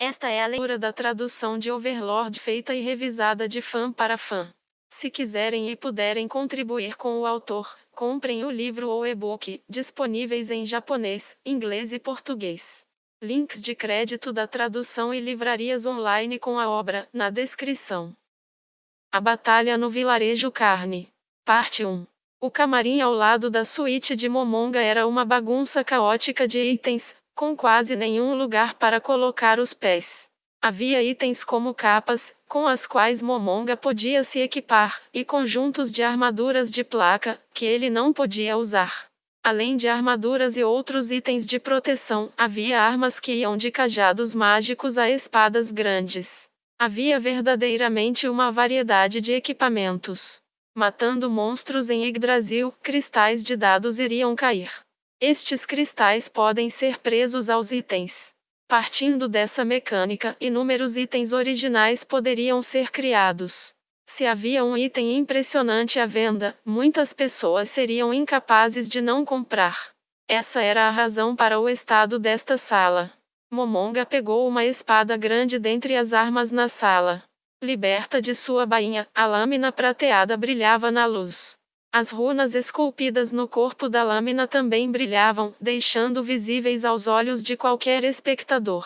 Esta é a leitura da tradução de Overlord feita e revisada de fã para fã. Se quiserem e puderem contribuir com o autor, comprem o livro ou e-book, disponíveis em japonês, inglês e português. Links de crédito da tradução e livrarias online com a obra, na descrição. A Batalha no Vilarejo Carne. Parte 1. O camarim ao lado da suíte de Momonga era uma bagunça caótica de itens, com quase nenhum lugar para colocar os pés. Havia itens como capas, com as quais Momonga podia se equipar, e conjuntos de armaduras de placa, que ele não podia usar. Além de armaduras e outros itens de proteção, havia armas que iam de cajados mágicos a espadas grandes. Havia verdadeiramente uma variedade de equipamentos. Matando monstros em Yggdrasil, cristais de dados iriam cair. Estes cristais podem ser presos aos itens. Partindo dessa mecânica, inúmeros itens originais poderiam ser criados. Se havia um item impressionante à venda, muitas pessoas seriam incapazes de não comprar. Essa era a razão para o estado desta sala. Momonga pegou uma espada grande dentre as armas na sala. Liberta de sua bainha, a lâmina prateada brilhava na luz. As runas esculpidas no corpo da lâmina também brilhavam, deixando visíveis aos olhos de qualquer espectador.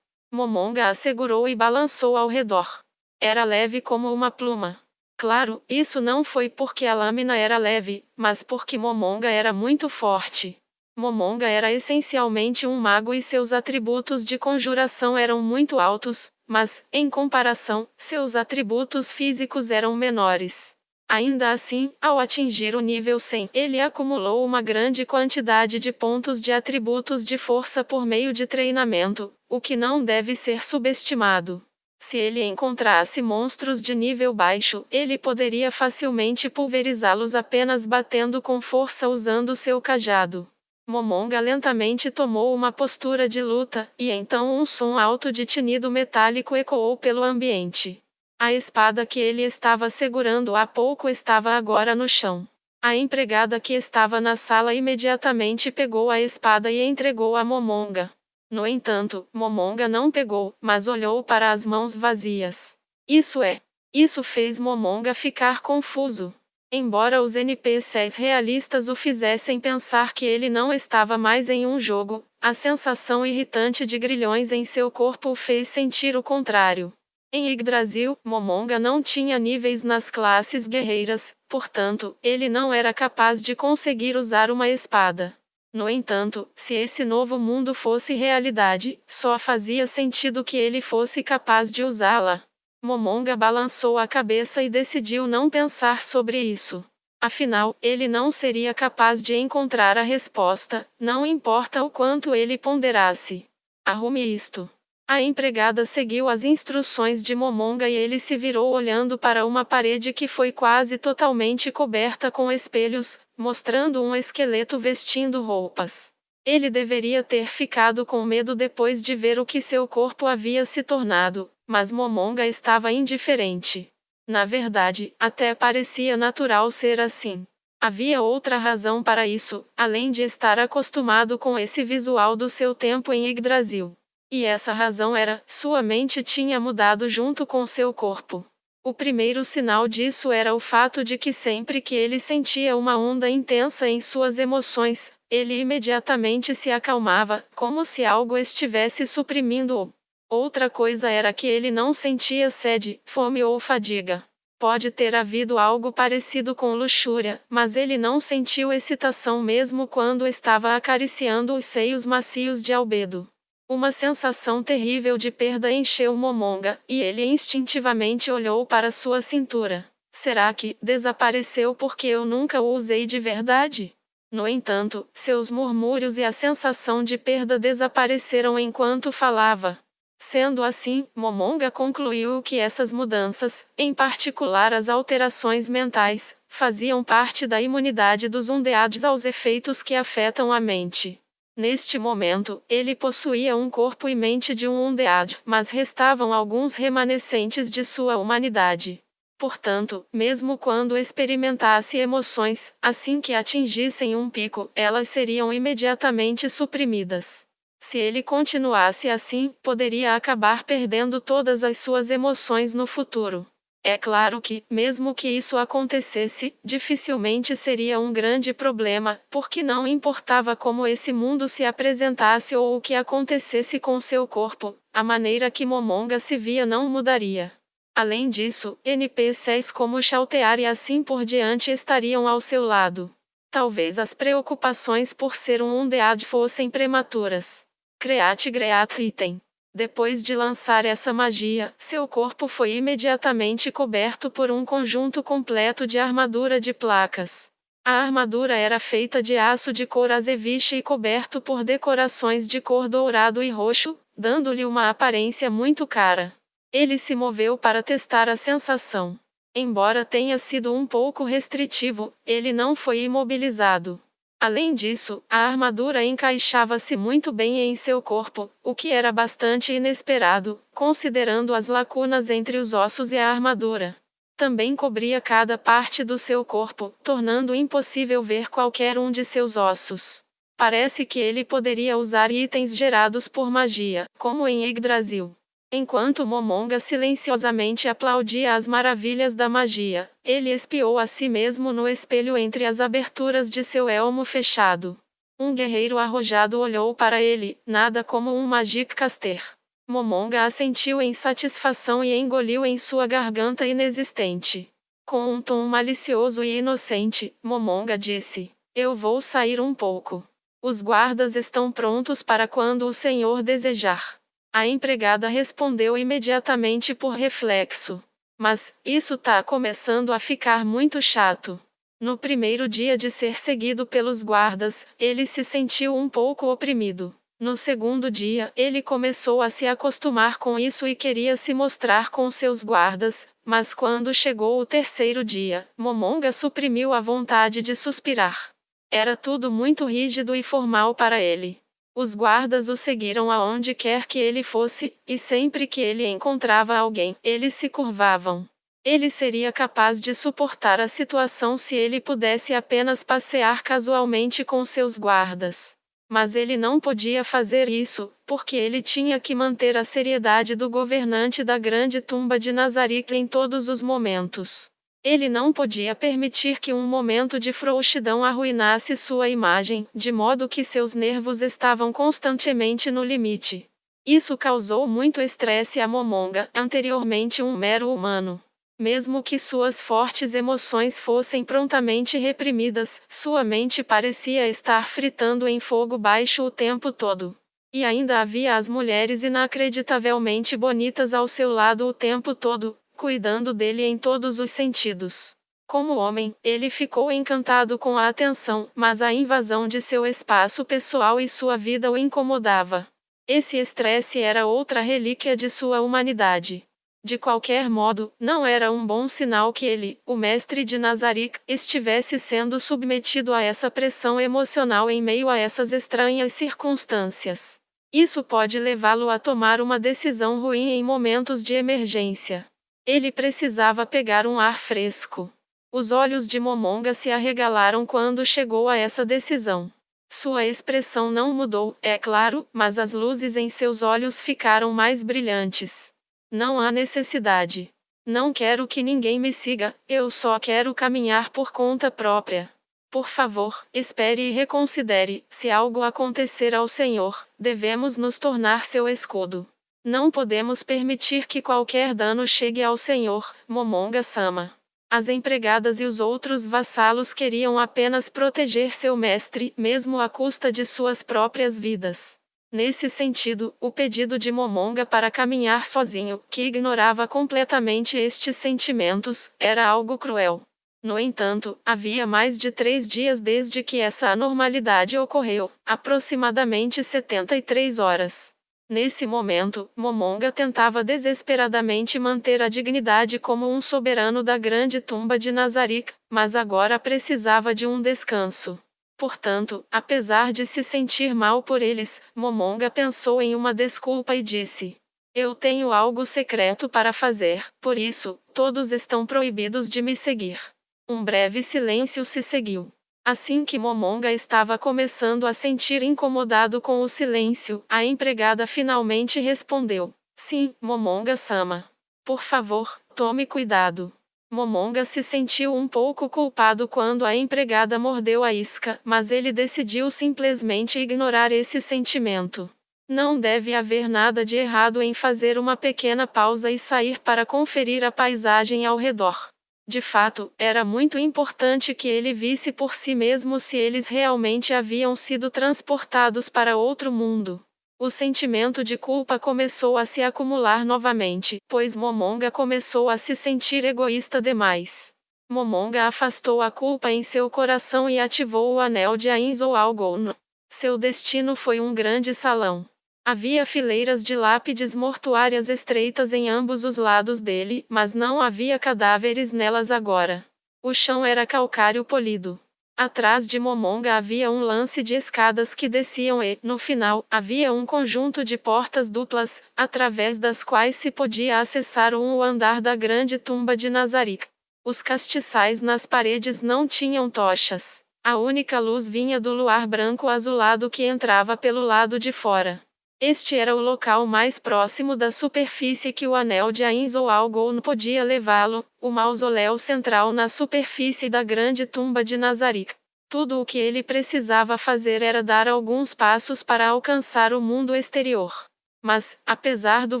Momonga a segurou e balançou ao redor. Era leve como uma pluma. Claro, isso não foi porque a lâmina era leve, mas porque Momonga era muito forte. Momonga era essencialmente um mago e seus atributos de conjuração eram muito altos, mas, em comparação, seus atributos físicos eram menores. Ainda assim, ao atingir o nível 100, ele acumulou uma grande quantidade de pontos de atributos de força por meio de treinamento, o que não deve ser subestimado. Se ele encontrasse monstros de nível baixo, ele poderia facilmente pulverizá-los apenas batendo com força usando seu cajado. Momonga lentamente tomou uma postura de luta, e então um som alto de tinido metálico ecoou pelo ambiente. A espada que ele estava segurando há pouco estava agora no chão. A empregada que estava na sala imediatamente pegou a espada e entregou a Momonga. No entanto, Momonga não pegou, mas olhou para as mãos vazias. Isso fez Momonga ficar confuso. Embora os NPCs realistas o fizessem pensar que ele não estava mais em um jogo, a sensação irritante de grilhões em seu corpo o fez sentir o contrário. Em Yggdrasil, Momonga não tinha níveis nas classes guerreiras, portanto, ele não era capaz de conseguir usar uma espada. No entanto, se esse novo mundo fosse realidade, só fazia sentido que ele fosse capaz de usá-la. Momonga balançou a cabeça e decidiu não pensar sobre isso. Afinal, ele não seria capaz de encontrar a resposta, não importa o quanto ele ponderasse. Arrume isto. A empregada seguiu as instruções de Momonga e ele se virou olhando para uma parede que foi quase totalmente coberta com espelhos, mostrando um esqueleto vestindo roupas. Ele deveria ter ficado com medo depois de ver o que seu corpo havia se tornado, mas Momonga estava indiferente. Na verdade, até parecia natural ser assim. Havia outra razão para isso, além de estar acostumado com esse visual do seu tempo em Yggdrasil. E essa razão era, sua mente tinha mudado junto com seu corpo. O primeiro sinal disso era o fato de que sempre que ele sentia uma onda intensa em suas emoções, ele imediatamente se acalmava, como se algo estivesse suprimindo-o. Outra coisa era que ele não sentia sede, fome ou fadiga. Pode ter havido algo parecido com luxúria, mas ele não sentiu excitação mesmo quando estava acariciando os seios macios de Albedo. Uma sensação terrível de perda encheu Momonga, e ele instintivamente olhou para sua cintura. Será que desapareceu porque eu nunca o usei de verdade? No entanto, seus murmúrios e a sensação de perda desapareceram enquanto falava. Sendo assim, Momonga concluiu que essas mudanças, em particular as alterações mentais, faziam parte da imunidade dos Undeads aos efeitos que afetam a mente. Neste momento, ele possuía um corpo e mente de um Undead, mas restavam alguns remanescentes de sua humanidade. Portanto, mesmo quando experimentasse emoções, assim que atingissem um pico, elas seriam imediatamente suprimidas. Se ele continuasse assim, poderia acabar perdendo todas as suas emoções no futuro. É claro que, mesmo que isso acontecesse, dificilmente seria um grande problema, porque não importava como esse mundo se apresentasse ou o que acontecesse com seu corpo, a maneira que Momonga se via não mudaria. Além disso, NPCs como Chaltear e assim por diante estariam ao seu lado. Talvez as preocupações por ser um undead fossem prematuras. Create Great Item. Depois de lançar essa magia, seu corpo foi imediatamente coberto por um conjunto completo de armadura de placas. A armadura era feita de aço de cor azeviche e coberto por decorações de cor dourado e roxo, dando-lhe uma aparência muito cara. Ele se moveu para testar a sensação. Embora tenha sido um pouco restritivo, ele não foi imobilizado. Além disso, a armadura encaixava-se muito bem em seu corpo, o que era bastante inesperado, considerando as lacunas entre os ossos e a armadura. Também cobria cada parte do seu corpo, tornando impossível ver qualquer um de seus ossos. Parece que ele poderia usar itens gerados por magia, como em Yggdrasil. Enquanto Momonga silenciosamente aplaudia as maravilhas da magia, ele espiou a si mesmo no espelho entre as aberturas de seu elmo fechado. Um guerreiro arrojado olhou para ele, nada como um Magic Caster. Momonga assentiu em satisfação e engoliu em sua garganta inexistente. Com um tom malicioso e inocente, Momonga disse: "Eu vou sair um pouco. Os guardas estão prontos para quando o senhor desejar." A empregada respondeu imediatamente por reflexo. "Mas, isso tá começando a ficar muito chato." No primeiro dia de ser seguido pelos guardas, ele se sentiu um pouco oprimido. No segundo dia, ele começou a se acostumar com isso e queria se mostrar com seus guardas, mas quando chegou o terceiro dia, Momonga suprimiu a vontade de suspirar. Era tudo muito rígido e formal para ele. Os guardas o seguiram aonde quer que ele fosse, e sempre que ele encontrava alguém, eles se curvavam. Ele seria capaz de suportar a situação se ele pudesse apenas passear casualmente com seus guardas. Mas ele não podia fazer isso, porque ele tinha que manter a seriedade do governante da grande tumba de Nazarick em todos os momentos. Ele não podia permitir que um momento de frouxidão arruinasse sua imagem, de modo que seus nervos estavam constantemente no limite. Isso causou muito estresse a Momonga, anteriormente um mero humano. Mesmo que suas fortes emoções fossem prontamente reprimidas, sua mente parecia estar fritando em fogo baixo o tempo todo. E ainda havia as mulheres inacreditavelmente bonitas ao seu lado o tempo todo, cuidando dele em todos os sentidos. Como homem, ele ficou encantado com a atenção, mas a invasão de seu espaço pessoal e sua vida o incomodava. Esse estresse era outra relíquia de sua humanidade. De qualquer modo, não era um bom sinal que ele, o mestre de Nazarick, estivesse sendo submetido a essa pressão emocional em meio a essas estranhas circunstâncias. Isso pode levá-lo a tomar uma decisão ruim em momentos de emergência. Ele precisava pegar um ar fresco. Os olhos de Momonga se arregalaram quando chegou a essa decisão. Sua expressão não mudou, é claro, mas as luzes em seus olhos ficaram mais brilhantes. "Não há necessidade. Não quero que ninguém me siga, eu só quero caminhar por conta própria. Por favor, espere e reconsidere. Se algo acontecer ao Senhor, devemos nos tornar seu escudo. Não podemos permitir que qualquer dano chegue ao Senhor, Momonga-sama." As empregadas e os outros vassalos queriam apenas proteger seu mestre, mesmo à custa de suas próprias vidas. Nesse sentido, o pedido de Momonga para caminhar sozinho, que ignorava completamente estes sentimentos, era algo cruel. No entanto, havia mais de 3 dias desde que essa anormalidade ocorreu, aproximadamente 73 horas. Nesse momento, Momonga tentava desesperadamente manter a dignidade como um soberano da grande tumba de Nazarick, mas agora precisava de um descanso. Portanto, apesar de se sentir mal por eles, Momonga pensou em uma desculpa e disse: "Eu tenho algo secreto para fazer, por isso, todos estão proibidos de me seguir." Um breve silêncio se seguiu. Assim que Momonga estava começando a sentir incomodado com o silêncio, a empregada finalmente respondeu: Sim, Momonga-sama. Por favor, tome cuidado. Momonga se sentiu um pouco culpado quando a empregada mordeu a isca, mas ele decidiu simplesmente ignorar esse sentimento. Não deve haver nada de errado em fazer uma pequena pausa e sair para conferir a paisagem ao redor. De fato, era muito importante que ele visse por si mesmo se eles realmente haviam sido transportados para outro mundo. O sentimento de culpa começou a se acumular novamente, pois Momonga começou a se sentir egoísta demais. Momonga afastou a culpa em seu coração e ativou o anel de Ainzo Algon. Seu destino foi um grande salão. Havia fileiras de lápides mortuárias estreitas em ambos os lados dele, mas não havia cadáveres nelas agora. O chão era calcário polido. Atrás de Momonga havia um lance de escadas que desciam e, no final, havia um conjunto de portas duplas, através das quais se podia acessar o andar da grande tumba de Nazarick. Os castiçais nas paredes não tinham tochas. A única luz vinha do luar branco azulado que entrava pelo lado de fora. Este era o local mais próximo da superfície que o anel de Ainzo Algon podia levá-lo, o mausoléu central na superfície da grande tumba de Nazarick. Tudo o que ele precisava fazer era dar alguns passos para alcançar o mundo exterior. Mas, apesar do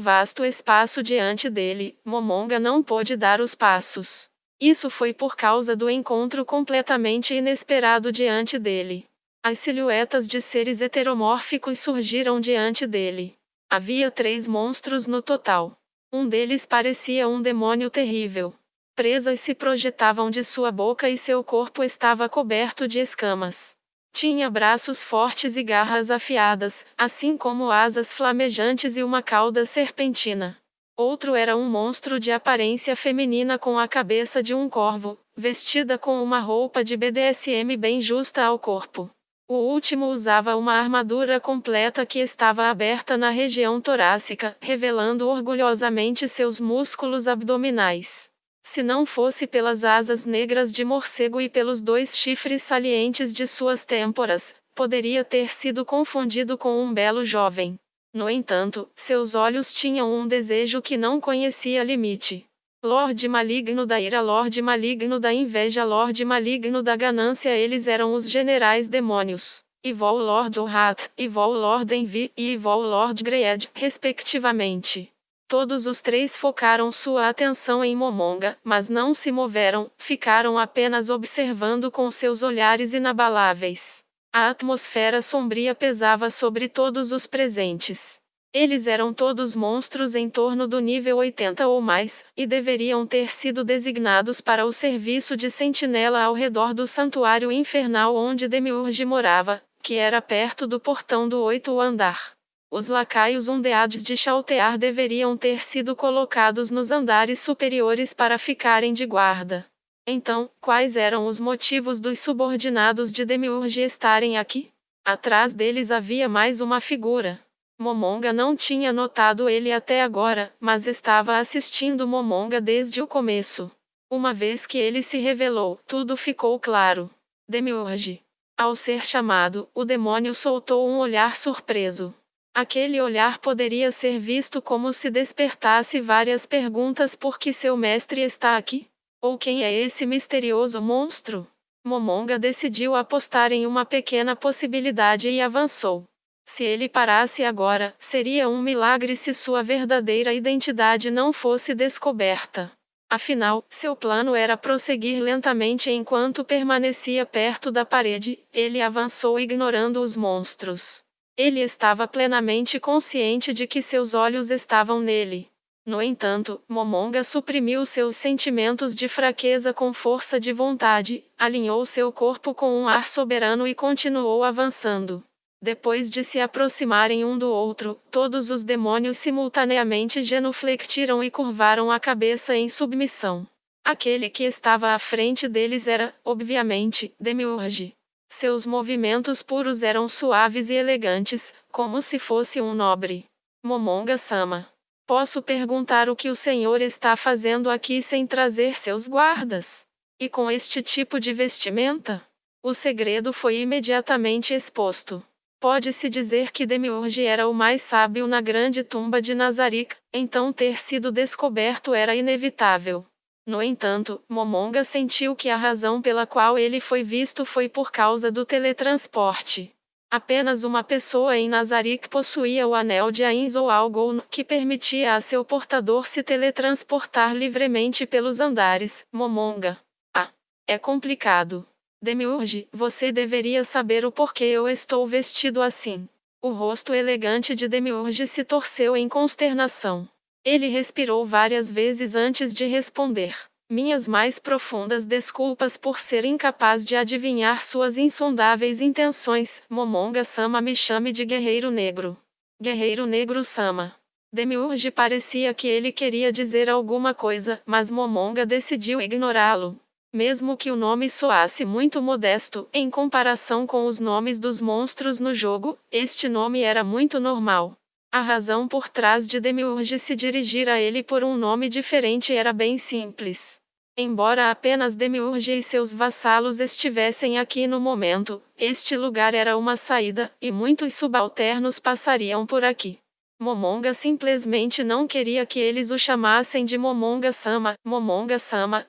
vasto espaço diante dele, Momonga não pôde dar os passos. Isso foi por causa do encontro completamente inesperado diante dele. As silhuetas de seres heteromórficos surgiram diante dele. Havia 3 monstros no total. Um deles parecia um demônio terrível. Presas se projetavam de sua boca e seu corpo estava coberto de escamas. Tinha braços fortes e garras afiadas, assim como asas flamejantes e uma cauda serpentina. Outro era um monstro de aparência feminina com a cabeça de um corvo, vestida com uma roupa de BDSM bem justa ao corpo. O último usava uma armadura completa que estava aberta na região torácica, revelando orgulhosamente seus músculos abdominais. Se não fosse pelas asas negras de morcego e pelos 2 chifres salientes de suas têmporas, poderia ter sido confundido com um belo jovem. No entanto, seus olhos tinham um desejo que não conhecia limite. Lorde maligno da ira, Lorde maligno da inveja, Lorde maligno da ganância. Eles eram os generais demônios. Evil Lord Ohat, Evil Lord Envy e Evil Lord Greed, respectivamente. Todos os 3 focaram sua atenção em Momonga, mas não se moveram, ficaram apenas observando com seus olhares inabaláveis. A atmosfera sombria pesava sobre todos os presentes. Eles eram todos monstros em torno do nível 80 ou mais, e deveriam ter sido designados para o serviço de sentinela ao redor do santuário infernal onde Demiurge morava, que era perto do portão do 8º andar. Os lacaios ondeados de Chaltear deveriam ter sido colocados nos andares superiores para ficarem de guarda. Então, quais eram os motivos dos subordinados de Demiurge estarem aqui? Atrás deles havia mais uma figura. Momonga não tinha notado ele até agora, mas estava assistindo Momonga desde o começo. Uma vez que ele se revelou, tudo ficou claro. Demiurge. Ao ser chamado, o demônio soltou um olhar surpreso. Aquele olhar poderia ser visto como se despertasse várias perguntas: por que seu mestre está aqui? Ou quem é esse misterioso monstro? Momonga decidiu apostar em uma pequena possibilidade e avançou. Se ele parasse agora, seria um milagre se sua verdadeira identidade não fosse descoberta. Afinal, seu plano era prosseguir lentamente enquanto permanecia perto da parede. Ele avançou ignorando os monstros. Ele estava plenamente consciente de que seus olhos estavam nele. No entanto, Momonga suprimiu seus sentimentos de fraqueza com força de vontade, alinhou seu corpo com um ar soberano e continuou avançando. Depois de se aproximarem um do outro, todos os demônios simultaneamente genufletiram e curvaram a cabeça em submissão. Aquele que estava à frente deles era, obviamente, Demiurge. Seus movimentos puros eram suaves e elegantes, como se fosse um nobre. Momonga-sama. Posso perguntar o que o senhor está fazendo aqui sem trazer seus guardas? E com este tipo de vestimenta? O segredo foi imediatamente exposto. Pode-se dizer que Demiurge era o mais sábio na grande tumba de Nazarick, então ter sido descoberto era inevitável. No entanto, Momonga sentiu que a razão pela qual ele foi visto foi por causa do teletransporte. Apenas uma pessoa em Nazarick possuía o anel de Ainz ou algo que permitia a seu portador se teletransportar livremente pelos andares. Momonga. Ah, é complicado. Demiurge, você deveria saber o porquê eu estou vestido assim. O rosto elegante de Demiurge se torceu em consternação. Ele respirou várias vezes antes de responder. Minhas mais profundas desculpas por ser incapaz de adivinhar suas insondáveis intenções. Momonga-sama, me chame de Guerreiro Negro. Guerreiro Negro Sama. Demiurge parecia que ele queria dizer alguma coisa, mas Momonga decidiu ignorá-lo. Mesmo que o nome soasse muito modesto, em comparação com os nomes dos monstros no jogo, este nome era muito normal. A razão por trás de Demiurge se dirigir a ele por um nome diferente era bem simples. Embora apenas Demiurge e seus vassalos estivessem aqui no momento, este lugar era uma saída, e muitos subalternos passariam por aqui. Momonga simplesmente não queria que eles o chamassem de Momonga-sama,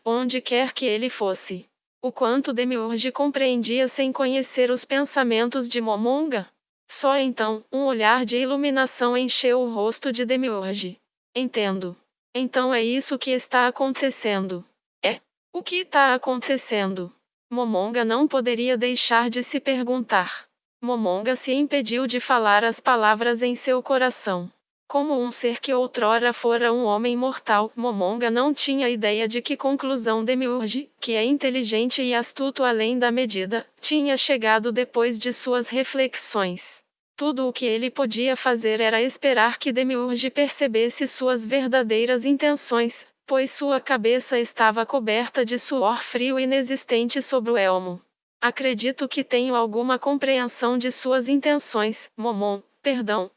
onde quer que ele fosse. O quanto Demiurge compreendia sem conhecer os pensamentos de Momonga? Só então, um olhar de iluminação encheu o rosto de Demiurge. Entendo. Então é isso que está acontecendo. É. O que está acontecendo? Momonga não poderia deixar de se perguntar. Momonga se impediu de falar as palavras em seu coração. Como um ser que outrora fora um homem mortal, Momonga não tinha ideia de que conclusão Demiurge, que é inteligente e astuto além da medida, tinha chegado depois de suas reflexões. Tudo o que ele podia fazer era esperar que Demiurge percebesse suas verdadeiras intenções, pois sua cabeça estava coberta de suor frio inexistente sobre o elmo. Acredito que tenho alguma compreensão de suas intenções,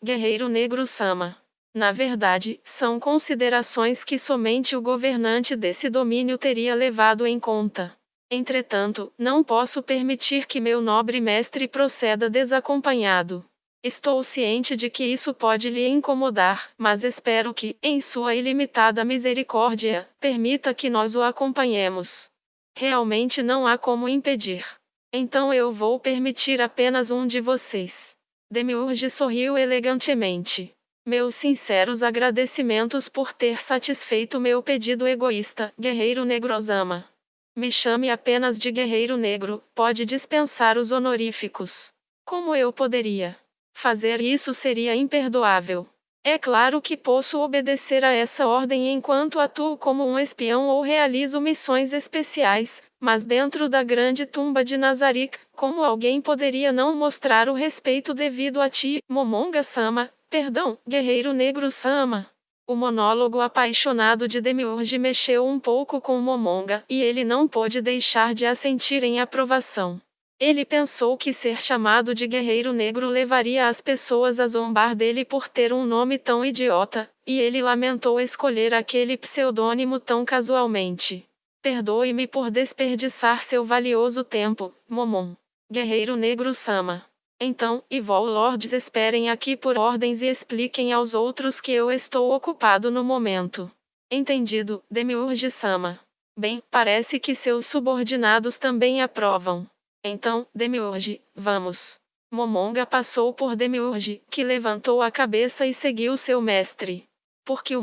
Guerreiro Negro Sama. Na verdade, são considerações que somente o governante desse domínio teria levado em conta. Entretanto, não posso permitir que meu nobre mestre proceda desacompanhado. Estou ciente de que isso pode lhe incomodar, mas espero que, em sua ilimitada misericórdia, permita que nós o acompanhemos. Realmente não há como impedir. Então eu vou permitir apenas um de vocês. Demiurge sorriu elegantemente. Meus sinceros agradecimentos por ter satisfeito meu pedido egoísta, Guerreiro Negrosama. Me chame apenas de Guerreiro Negro, pode dispensar os honoríficos. Como eu poderia fazer isso seria imperdoável. É claro que posso obedecer a essa ordem enquanto atuo como um espião ou realizo missões especiais, mas dentro da grande tumba de Nazarick, como alguém poderia não mostrar o respeito devido a ti, Momonga-sama, Guerreiro Negro-sama? O monólogo apaixonado de Demiurge mexeu um pouco com Momonga, e ele não pôde deixar de assentir em aprovação. Ele pensou que ser chamado de Guerreiro Negro levaria as pessoas a zombar dele por ter um nome tão idiota, e ele lamentou escolher aquele pseudônimo tão casualmente. Perdoe-me por desperdiçar seu valioso tempo, Momon. Guerreiro Negro Sama. Então, Evil Lords esperem aqui por ordens e expliquem aos outros que eu estou ocupado no momento. Entendido, Demiurge Sama. Bem, parece que seus subordinados também aprovam. Então, Demiurge, vamos. Momonga passou por Demiurge, que levantou a cabeça e seguiu seu mestre. Porque o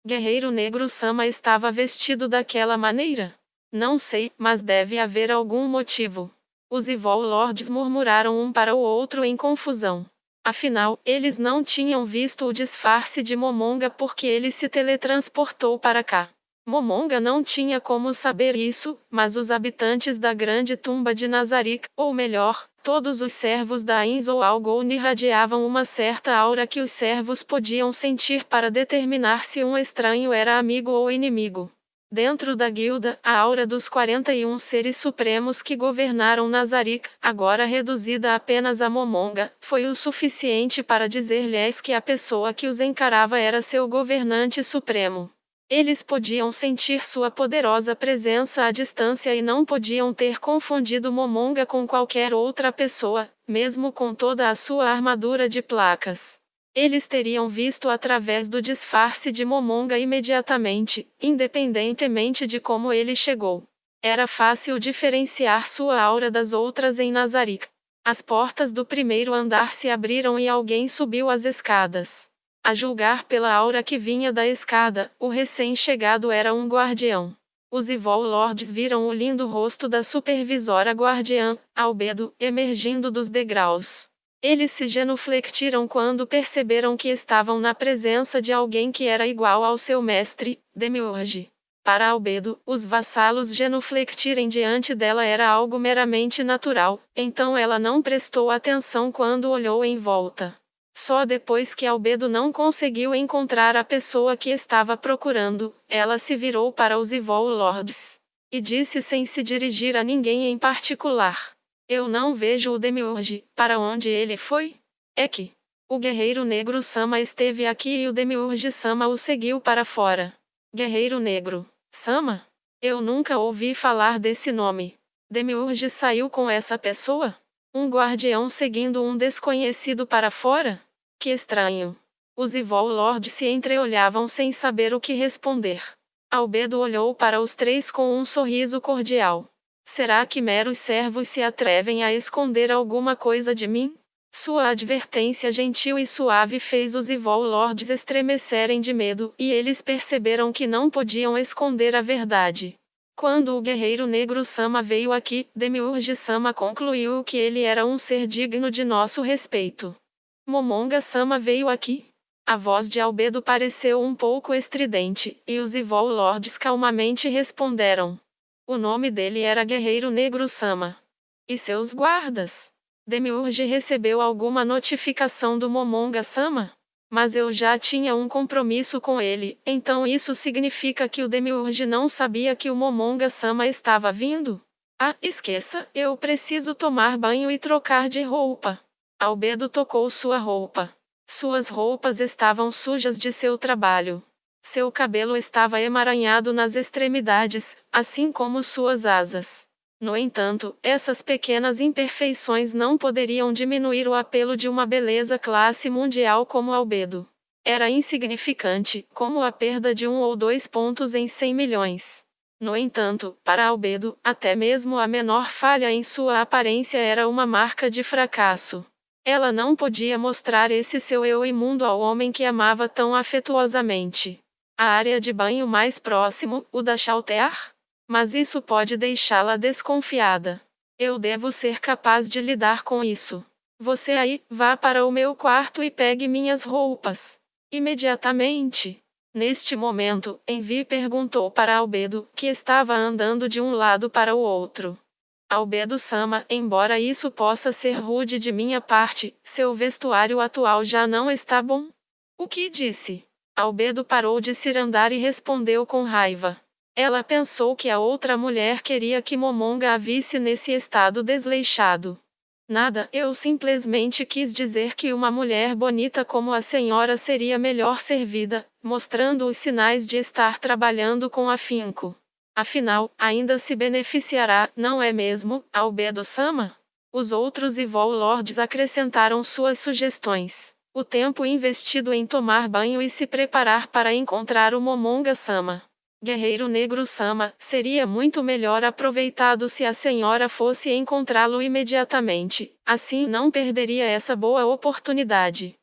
Guerreiro Negro Sama estava vestido daquela maneira? Não sei, mas deve haver algum motivo. Os Evil Lords murmuraram um para o outro em confusão. Afinal, eles não tinham visto o disfarce de Momonga porque ele se teletransportou para cá. Momonga não tinha como saber isso, mas os habitantes da grande tumba de Nazarick, ou melhor, todos os servos da Ainz ou Algol irradiavam uma certa aura que os servos podiam sentir para determinar se um estranho era amigo ou inimigo. Dentro da guilda, a aura dos 41 seres supremos que governaram Nazarick, agora reduzida apenas a Momonga, foi o suficiente para dizer-lhes que a pessoa que os encarava era seu governante supremo. Eles podiam sentir sua poderosa presença à distância e não podiam ter confundido Momonga com qualquer outra pessoa, mesmo com toda a sua armadura de placas. Eles teriam visto através do disfarce de Momonga imediatamente, independentemente de como ele chegou. Era fácil diferenciar sua aura das outras em Nazarick. As portas do primeiro andar se abriram e alguém subiu as escadas. A julgar pela aura que vinha da escada, o recém-chegado era um guardião. Os Evil Lords viram o lindo rosto da supervisora guardiã, Albedo, emergindo dos degraus. Eles se genufletiram quando perceberam que estavam na presença de alguém que era igual ao seu mestre, Demiurge. Para Albedo, os vassalos genufletirem diante dela era algo meramente natural, então ela não prestou atenção quando olhou em volta. Só depois que Albedo não conseguiu encontrar a pessoa que estava procurando, ela se virou para os Evil Lords. E disse sem se dirigir a ninguém em particular: "Eu não vejo o Demiurge, para onde ele foi? É que o Guerreiro Negro Sama esteve aqui e o Demiurge Sama o seguiu para fora." Guerreiro Negro Sama? Eu nunca ouvi falar desse nome. Demiurge saiu com essa pessoa? Um guardião seguindo um desconhecido para fora? Que estranho. Os Evil Lords se entreolhavam sem saber o que responder. Albedo olhou para os três com um sorriso cordial. Será que meros servos se atrevem a esconder alguma coisa de mim? Sua advertência gentil e suave fez os Evil Lords estremecerem de medo, e eles perceberam que não podiam esconder a verdade. Quando o Guerreiro Negro Sama veio aqui, Demiurge Sama concluiu que ele era um ser digno de nosso respeito. Momonga Sama veio aqui? A voz de Albedo pareceu um pouco estridente, e os Evil Lords calmamente responderam. O nome dele era Guerreiro Negro Sama. E seus guardas? Demiurge recebeu alguma notificação do Momonga Sama? Mas eu já tinha um compromisso com ele, então isso significa que o Demiurge não sabia que o Momonga Sama estava vindo? Ah, esqueça, eu preciso tomar banho e trocar de roupa. Albedo tocou sua roupa. Suas roupas estavam sujas de seu trabalho. Seu cabelo estava emaranhado nas extremidades, assim como suas asas. No entanto, essas pequenas imperfeições não poderiam diminuir o apelo de uma beleza classe mundial como Albedo. Era insignificante, como a perda de 1 ou 2 pontos em 100 milhões. No entanto, para Albedo, até mesmo a menor falha em sua aparência era uma marca de fracasso. Ela não podia mostrar esse seu eu imundo ao homem que amava tão afetuosamente. A área de banho mais próximo, o da Chaltear? Mas isso pode deixá-la desconfiada. Eu devo ser capaz de lidar com isso. Você aí, vá para o meu quarto e pegue minhas roupas. Imediatamente. Neste momento, Envy perguntou para Albedo, que estava andando de um lado para o outro. Albedo-sama, embora isso possa ser rude de minha parte, seu vestuário atual já não está bom? O que disse? Albedo parou de cirandar e respondeu com raiva. Ela pensou que a outra mulher queria que Momonga a visse nesse estado desleixado. Nada, eu simplesmente quis dizer que uma mulher bonita como a senhora seria melhor servida, mostrando os sinais de estar trabalhando com afinco. Afinal, ainda se beneficiará, não é mesmo, Albedo-sama? Os outros Evil Lords acrescentaram suas sugestões. O tempo investido em tomar banho e se preparar para encontrar o Momonga-sama. Guerreiro Negro Sama, seria muito melhor aproveitado se a senhora fosse encontrá-lo imediatamente, assim não perderia essa boa oportunidade.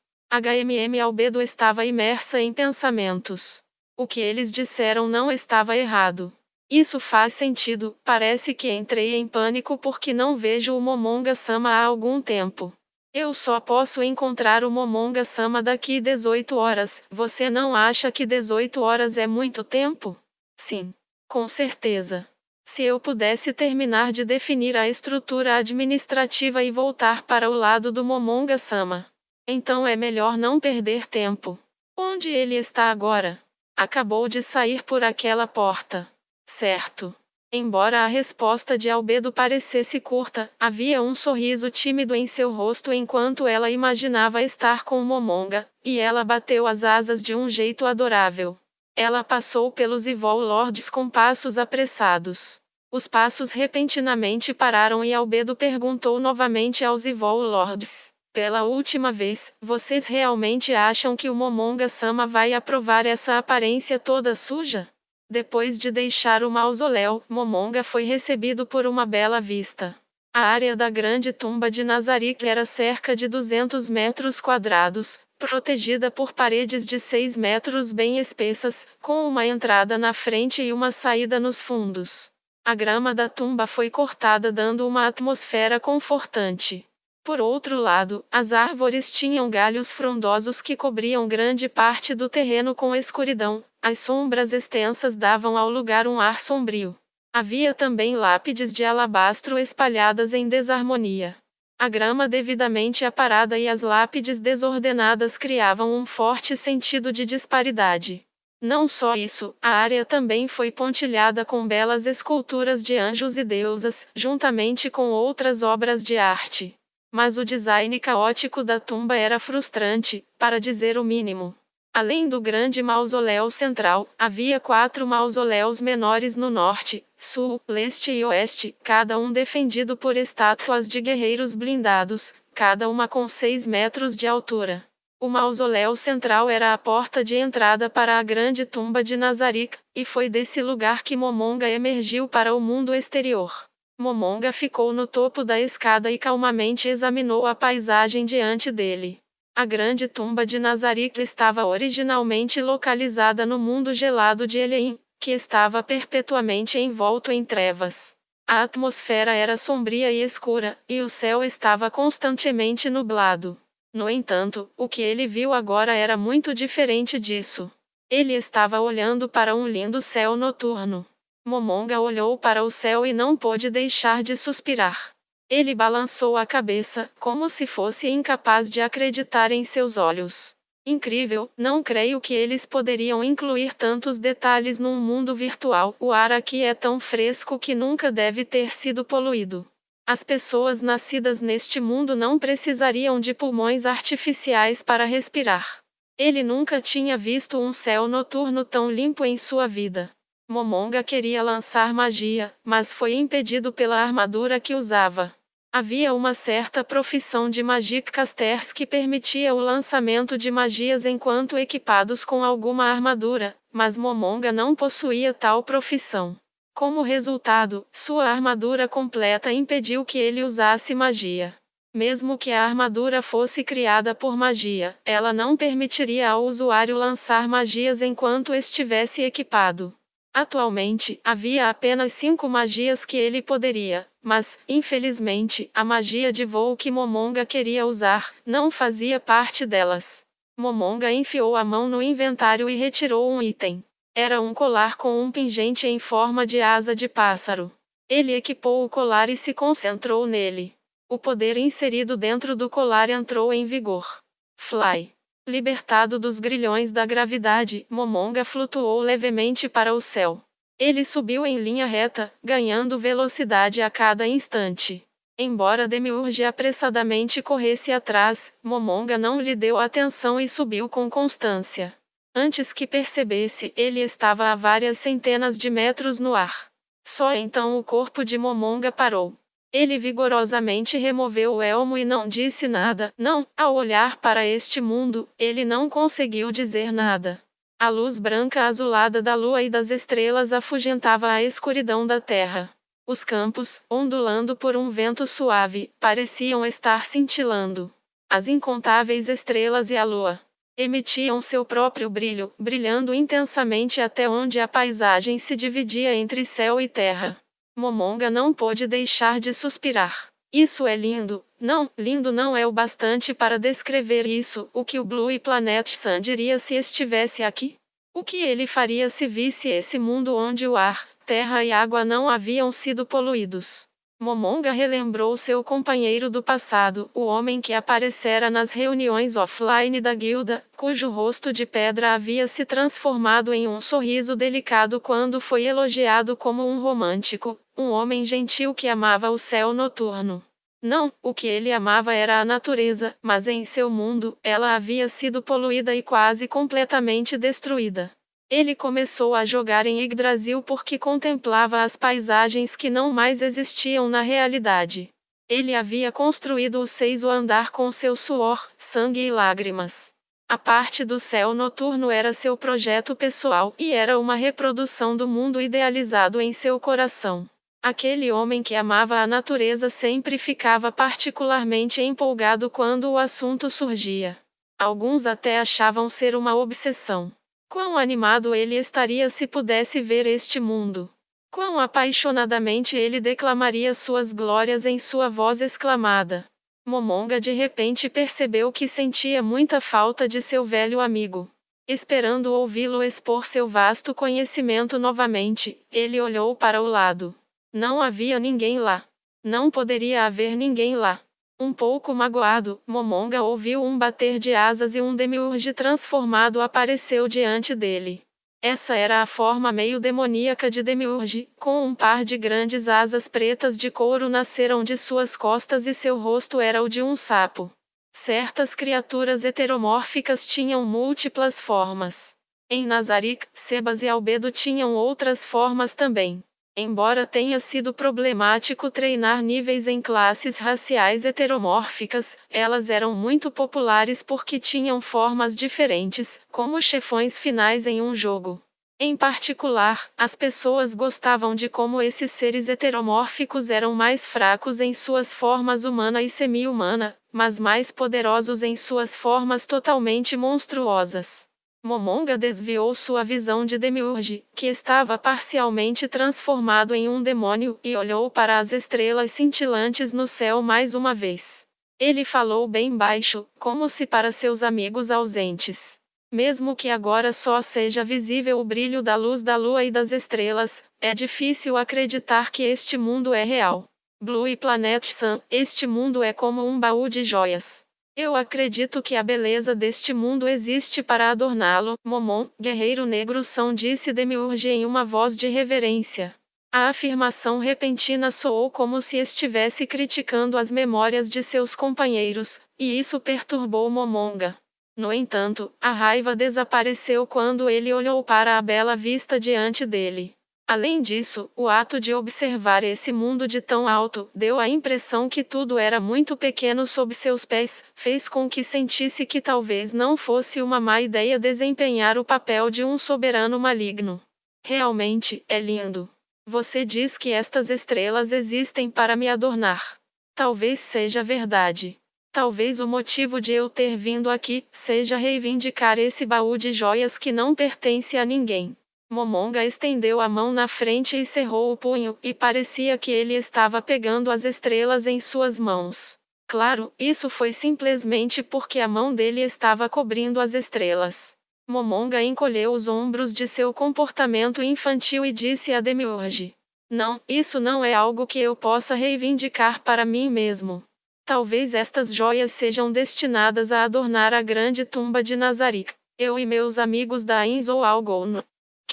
Albedo estava imersa em pensamentos. O que eles disseram não estava errado. Isso faz sentido, parece que entrei em pânico porque não vejo o Momonga Sama há algum tempo. Eu só posso encontrar o Momonga Sama daqui 18 horas, você não acha que 18 horas é muito tempo? Sim, com certeza. Se eu pudesse terminar de definir a estrutura administrativa e voltar para o lado do Momonga Sama. Então é melhor não perder tempo. Onde ele está agora? Acabou de sair por aquela porta. Certo. Embora a resposta de Albedo parecesse curta, havia um sorriso tímido em seu rosto enquanto ela imaginava estar com Momonga, e ela bateu as asas de um jeito adorável. Ela passou pelos Evil Lords com passos apressados. Os passos repentinamente pararam e Albedo perguntou novamente aos Evil Lords: pela última vez, vocês realmente acham que o Momonga-sama vai aprovar essa aparência toda suja? Depois de deixar o mausoléu, Momonga foi recebido por uma bela vista. A área da grande tumba de Nazarick era cerca de 200 metros quadrados, protegida por paredes de 6 metros bem espessas, com uma entrada na frente e uma saída nos fundos. A grama da tumba foi cortada dando uma atmosfera confortante. Por outro lado, as árvores tinham galhos frondosos que cobriam grande parte do terreno com escuridão. As sombras extensas davam ao lugar um ar sombrio. Havia também lápides de alabastro espalhadas em desarmonia. A grama devidamente aparada e as lápides desordenadas criavam um forte sentido de disparidade. Não só isso, a área também foi pontilhada com belas esculturas de anjos e deusas, juntamente com outras obras de arte. Mas o design caótico da tumba era frustrante, para dizer o mínimo. Além do grande mausoléu central, havia 4 mausoléus menores no norte, sul, leste e oeste, cada um defendido por estátuas de guerreiros blindados, cada uma com 6 metros de altura. O mausoléu central era a porta de entrada para a grande tumba de Nazarick, e foi desse lugar que Momonga emergiu para o mundo exterior. Momonga ficou no topo da escada e calmamente examinou a paisagem diante dele. A grande tumba de Nazarick estava originalmente localizada no mundo gelado de Elheim, que estava perpetuamente envolto em trevas. A atmosfera era sombria e escura, e o céu estava constantemente nublado. No entanto, o que ele viu agora era muito diferente disso. Ele estava olhando para um lindo céu noturno. Momonga olhou para o céu e não pôde deixar de suspirar. Ele balançou a cabeça, como se fosse incapaz de acreditar em seus olhos. Incrível, não creio que eles poderiam incluir tantos detalhes num mundo virtual. O ar aqui é tão fresco que nunca deve ter sido poluído. As pessoas nascidas neste mundo não precisariam de pulmões artificiais para respirar. Ele nunca tinha visto um céu noturno tão limpo em sua vida. Momonga queria lançar magia, mas foi impedido pela armadura que usava. Havia uma certa profissão de Magicasters que permitia o lançamento de magias enquanto equipados com alguma armadura, mas Momonga não possuía tal profissão. Como resultado, sua armadura completa impediu que ele usasse magia. Mesmo que a armadura fosse criada por magia, ela não permitiria ao usuário lançar magias enquanto estivesse equipado. Atualmente, havia apenas 5 magias que ele poderia, mas, infelizmente, a magia de voo que Momonga queria usar, não fazia parte delas. Momonga enfiou a mão no inventário e retirou um item. Era um colar com um pingente em forma de asa de pássaro. Ele equipou o colar e se concentrou nele. O poder inserido dentro do colar entrou em vigor. Fly. Libertado dos grilhões da gravidade, Momonga flutuou levemente para o céu. Ele subiu em linha reta, ganhando velocidade a cada instante. Embora Demiurge apressadamente corresse atrás, Momonga não lhe deu atenção e subiu com constância. Antes que percebesse, ele estava a várias centenas de metros no ar. Só então o corpo de Momonga parou. Ele vigorosamente removeu o elmo e não disse nada. Não, ao olhar para este mundo, ele não conseguiu dizer nada. A luz branca azulada da lua e das estrelas afugentava a escuridão da terra. Os campos, ondulando por um vento suave, pareciam estar cintilando. As incontáveis estrelas e a lua emitiam seu próprio brilho, brilhando intensamente até onde a paisagem se dividia entre céu e terra. Momonga não pôde deixar de suspirar. Isso é lindo. Não, lindo não é o bastante para descrever isso. O que o Blue Planet Sun diria se estivesse aqui? O que ele faria se visse esse mundo onde o ar, terra e água não haviam sido poluídos? Momonga relembrou seu companheiro do passado, o homem que aparecera nas reuniões offline da guilda, cujo rosto de pedra havia se transformado em um sorriso delicado quando foi elogiado como um romântico, um homem gentil que amava o céu noturno. Não, o que ele amava era a natureza, mas em seu mundo, ela havia sido poluída e quase completamente destruída. Ele começou a jogar em Yggdrasil porque contemplava as paisagens que não mais existiam na realidade. Ele havia construído o sexto andar com seu suor, sangue e lágrimas. A parte do céu noturno era seu projeto pessoal e era uma reprodução do mundo idealizado em seu coração. Aquele homem que amava a natureza sempre ficava particularmente empolgado quando o assunto surgia. Alguns até achavam ser uma obsessão. Quão animado ele estaria se pudesse ver este mundo! Quão apaixonadamente ele declamaria suas glórias em sua voz exclamada! Momonga de repente percebeu que sentia muita falta de seu velho amigo. Esperando ouvi-lo expor seu vasto conhecimento novamente, ele olhou para o lado. Não havia ninguém lá. Não poderia haver ninguém lá. Um pouco magoado, Momonga ouviu um bater de asas e um demiurge transformado apareceu diante dele. Essa era a forma meio demoníaca de demiurge, com um par de grandes asas pretas de couro nasceram de suas costas e seu rosto era o de um sapo. Certas criaturas heteromórficas tinham múltiplas formas. Em Nazarick, Sebas e Albedo tinham outras formas também. Embora tenha sido problemático treinar níveis em classes raciais heteromórficas, elas eram muito populares porque tinham formas diferentes, como chefões finais em um jogo. Em particular, as pessoas gostavam de como esses seres heteromórficos eram mais fracos em suas formas humana e semi-humana, mas mais poderosos em suas formas totalmente monstruosas. Momonga desviou sua visão de demiurge, que estava parcialmente transformado em um demônio, e olhou para as estrelas cintilantes no céu mais uma vez. Ele falou bem baixo, como se para seus amigos ausentes. Mesmo que agora só seja visível o brilho da luz da lua e das estrelas, é difícil acreditar que este mundo é real. Blue e Planet Sun, este mundo é como um baú de joias. Eu acredito que a beleza deste mundo existe para adorná-lo, Momon, guerreiro negro São disse Demiurge em uma voz de reverência. A afirmação repentina soou como se estivesse criticando as memórias de seus companheiros, e isso perturbou Momonga. No entanto, a raiva desapareceu quando ele olhou para a bela vista diante dele. Além disso, o ato de observar esse mundo de tão alto deu a impressão que tudo era muito pequeno sob seus pés, fez com que sentisse que talvez não fosse uma má ideia desempenhar o papel de um soberano maligno. Realmente, é lindo. Você diz que estas estrelas existem para me adornar. Talvez seja verdade. Talvez o motivo de eu ter vindo aqui seja reivindicar esse baú de joias que não pertence a ninguém. Momonga estendeu a mão na frente e cerrou o punho, e parecia que ele estava pegando as estrelas em suas mãos. Claro, isso foi simplesmente porque a mão dele estava cobrindo as estrelas. Momonga encolheu os ombros de seu comportamento infantil e disse a Demiurge: Não, isso não é algo que eu possa reivindicar para mim mesmo. Talvez estas joias sejam destinadas a adornar a grande tumba de Nazarick. Eu e meus amigos da Ains ou Algon.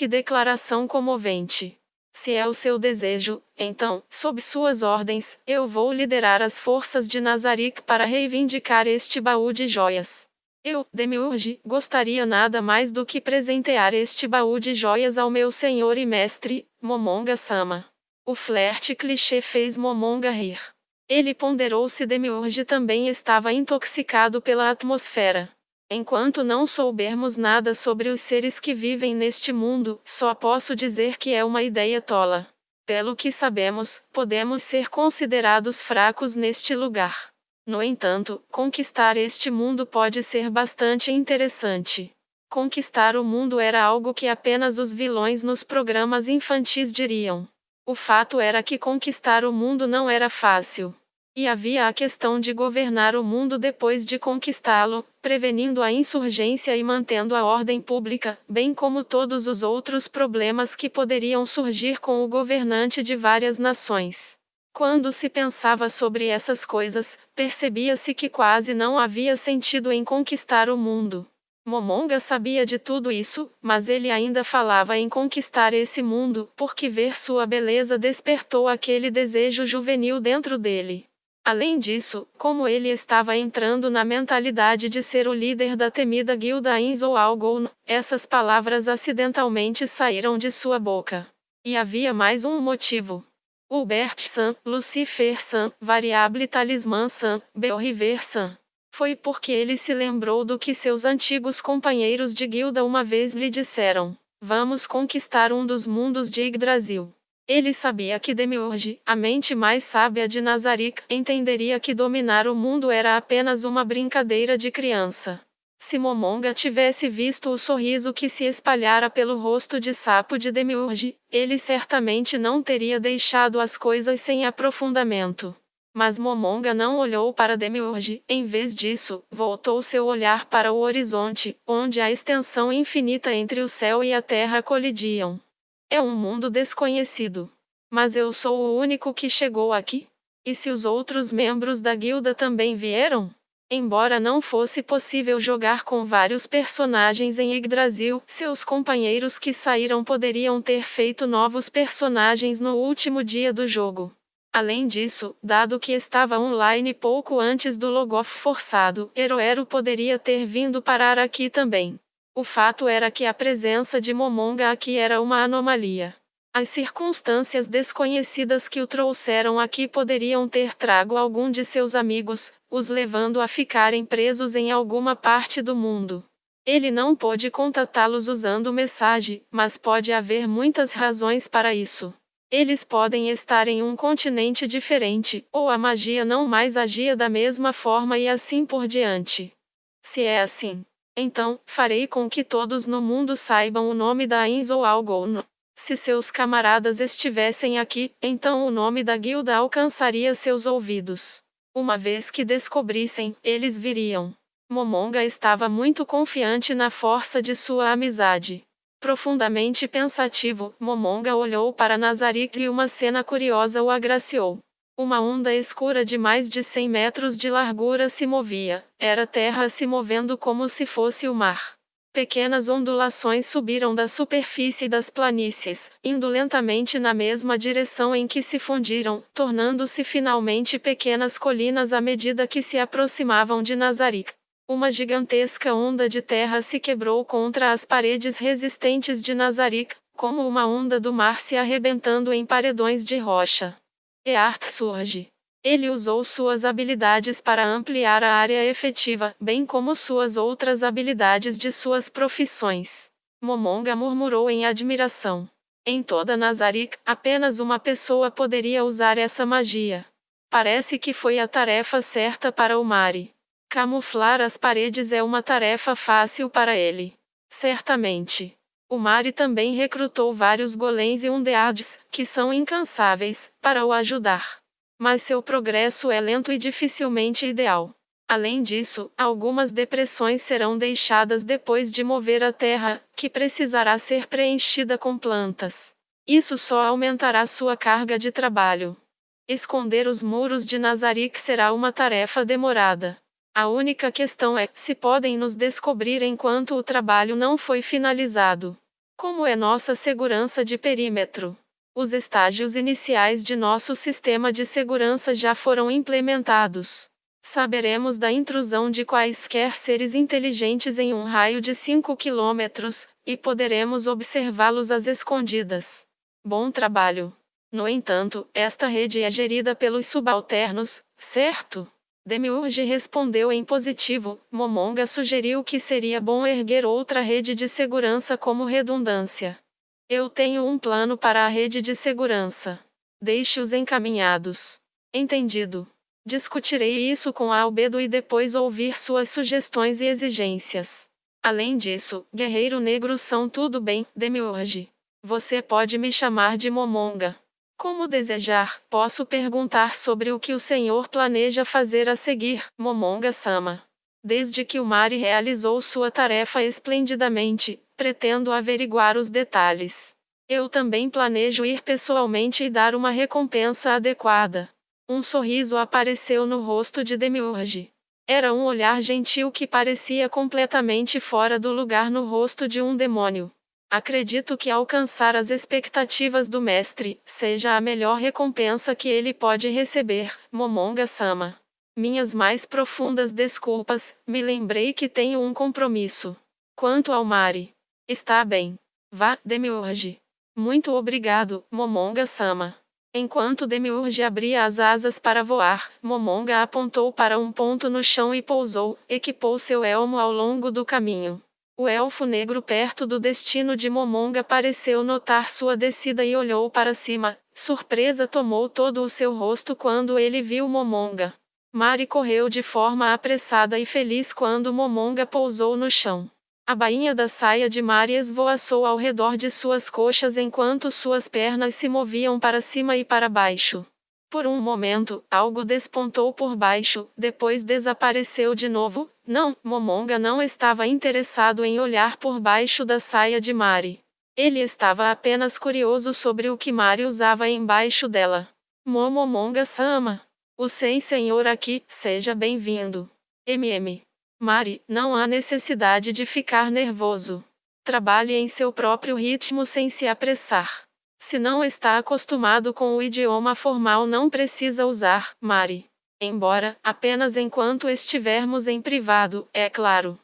Que declaração comovente! Se é o seu desejo, então, sob suas ordens, eu vou liderar as forças de Nazarick para reivindicar este baú de joias. Eu, Demiurge, gostaria nada mais do que presentear este baú de joias ao meu senhor e mestre, Momonga-sama. O flerte clichê fez Momonga rir. Ele ponderou se Demiurge também estava intoxicado pela atmosfera. Enquanto não soubermos nada sobre os seres que vivem neste mundo, só posso dizer que é uma ideia tola. Pelo que sabemos, podemos ser considerados fracos neste lugar. No entanto, conquistar este mundo pode ser bastante interessante. Conquistar o mundo era algo que apenas os vilões nos programas infantis diriam. O fato era que conquistar o mundo não era fácil. E havia a questão de governar o mundo depois de conquistá-lo, prevenindo a insurgência e mantendo a ordem pública, bem como todos os outros problemas que poderiam surgir com o governante de várias nações. Quando se pensava sobre essas coisas, percebia-se que quase não havia sentido em conquistar o mundo. Momonga sabia de tudo isso, mas ele ainda falava em conquistar esse mundo, porque ver sua beleza despertou aquele desejo juvenil dentro dele. Além disso, como ele estava entrando na mentalidade de ser o líder da temida guilda Ainz ou Algon, essas palavras acidentalmente saíram de sua boca. E havia mais um motivo. Hubert San, Lucifer San, Variable Talismã San, Belriver San. Foi porque ele se lembrou do que seus antigos companheiros de guilda uma vez lhe disseram. Vamos conquistar um dos mundos de Yggdrasil. Ele sabia que Demiurge, a mente mais sábia de Nazarick, entenderia que dominar o mundo era apenas uma brincadeira de criança. Se Momonga tivesse visto o sorriso que se espalhara pelo rosto de sapo de Demiurge, ele certamente não teria deixado as coisas sem aprofundamento. Mas Momonga não olhou para Demiurge, em vez disso, voltou seu olhar para o horizonte, onde a extensão infinita entre o céu e a terra colidiam. É um mundo desconhecido. Mas eu sou o único que chegou aqui? E se os outros membros da guilda também vieram? Embora não fosse possível jogar com vários personagens em Yggdrasil, seus companheiros que saíram poderiam ter feito novos personagens no último dia do jogo. Além disso, dado que estava online pouco antes do logoff forçado, Heroero poderia ter vindo parar aqui também. O fato era que a presença de Momonga aqui era uma anomalia. As circunstâncias desconhecidas que o trouxeram aqui poderiam ter trago algum de seus amigos, os levando a ficarem presos em alguma parte do mundo. Ele não pôde contatá-los usando mensagem, mas pode haver muitas razões para isso. Eles podem estar em um continente diferente, ou a magia não mais agia da mesma forma e assim por diante. Se é assim, então, farei com que todos no mundo saibam o nome da Ainz ou Algon. Se seus camaradas estivessem aqui, então o nome da guilda alcançaria seus ouvidos. Uma vez que descobrissem, eles viriam. Momonga estava muito confiante na força de sua amizade. Profundamente pensativo, Momonga olhou para Nazarick e uma cena curiosa o agraciou. Uma onda escura de mais de 100 metros de largura se movia. Era terra se movendo como se fosse o mar. Pequenas ondulações subiram da superfície das planícies, indo lentamente na mesma direção em que se fundiram, tornando-se finalmente pequenas colinas à medida que se aproximavam de Nazarick. Uma gigantesca onda de terra se quebrou contra as paredes resistentes de Nazarick, como uma onda do mar se arrebentando em paredões de rocha. Eart surge. Ele usou suas habilidades para ampliar a área efetiva, bem como suas outras habilidades de suas profissões. Momonga murmurou em admiração. Em toda Nazarick, apenas uma pessoa poderia usar essa magia. Parece que foi a tarefa certa para o Mari. Camuflar as paredes é uma tarefa fácil para ele. Certamente. O Mari também recrutou vários golems e undeads, que são incansáveis, para o ajudar. Mas seu progresso é lento e dificilmente ideal. Além disso, algumas depressões serão deixadas depois de mover a terra, que precisará ser preenchida com plantas. Isso só aumentará sua carga de trabalho. Esconder os muros de Nazarick será uma tarefa demorada. A única questão é se podem nos descobrir enquanto o trabalho não foi finalizado. Como é nossa segurança de perímetro? Os estágios iniciais de nosso sistema de segurança já foram implementados. Saberemos da intrusão de quaisquer seres inteligentes em um raio de 5 quilômetros, e poderemos observá-los às escondidas. Bom trabalho. No entanto, esta rede é gerida pelos subalternos, certo? Demiurge respondeu em positivo. Momonga sugeriu que seria bom erguer outra rede de segurança como redundância. Eu tenho um plano para a rede de segurança. Deixe-os encaminhados. Entendido. Discutirei isso com a Albedo e depois ouvir suas sugestões e exigências. Além disso, Guerreiro Negro são tudo bem, Demiurge. Você pode me chamar de Momonga. Como desejar, posso perguntar sobre o que o senhor planeja fazer a seguir, Momonga-sama. Desde que o Mari realizou sua tarefa esplendidamente, pretendo averiguar os detalhes. Eu também planejo ir pessoalmente e dar uma recompensa adequada. Um sorriso apareceu no rosto de Demiurge. Era um olhar gentil que parecia completamente fora do lugar no rosto de um demônio. Acredito que alcançar as expectativas do mestre seja a melhor recompensa que ele pode receber, Momonga-sama. Minhas mais profundas desculpas, me lembrei que tenho um compromisso. Quanto ao Mari. Está bem. Vá, Demiurge. Muito obrigado, Momonga-sama. Enquanto Demiurge abria as asas para voar, Momonga apontou para um ponto no chão e pousou, equipou seu elmo ao longo do caminho. O elfo negro perto do destino de Momonga pareceu notar sua descida e olhou para cima. Surpresa tomou todo o seu rosto quando ele viu Momonga. Mari correu de forma apressada e feliz quando Momonga pousou no chão. A bainha da saia de Mari esvoaçou ao redor de suas coxas enquanto suas pernas se moviam para cima e para baixo. Por um momento, algo despontou por baixo, depois desapareceu de novo. Não, Momonga não estava interessado em olhar por baixo da saia de Mari. Ele estava apenas curioso sobre o que Mari usava embaixo dela. Momonga-sama. O senhor aqui, seja bem-vindo. Mari, não há necessidade de ficar nervoso. Trabalhe em seu próprio ritmo sem se apressar. Se não está acostumado com o idioma formal, não precisa usar, Mari. Embora, apenas enquanto estivermos em privado, é claro.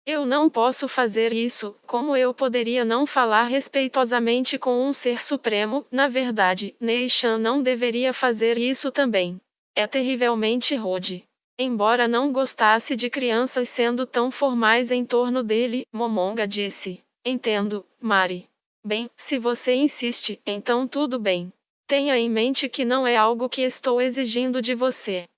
Eu não posso fazer isso, como eu poderia não falar respeitosamente com um ser supremo? Na verdade, Neishan não deveria fazer isso também. É terrivelmente rude. Embora não gostasse de crianças sendo tão formais em torno dele, Momonga disse: Entendo, Mari. Bem, se você insiste, então tudo bem. Tenha em mente que não é algo que estou exigindo de você.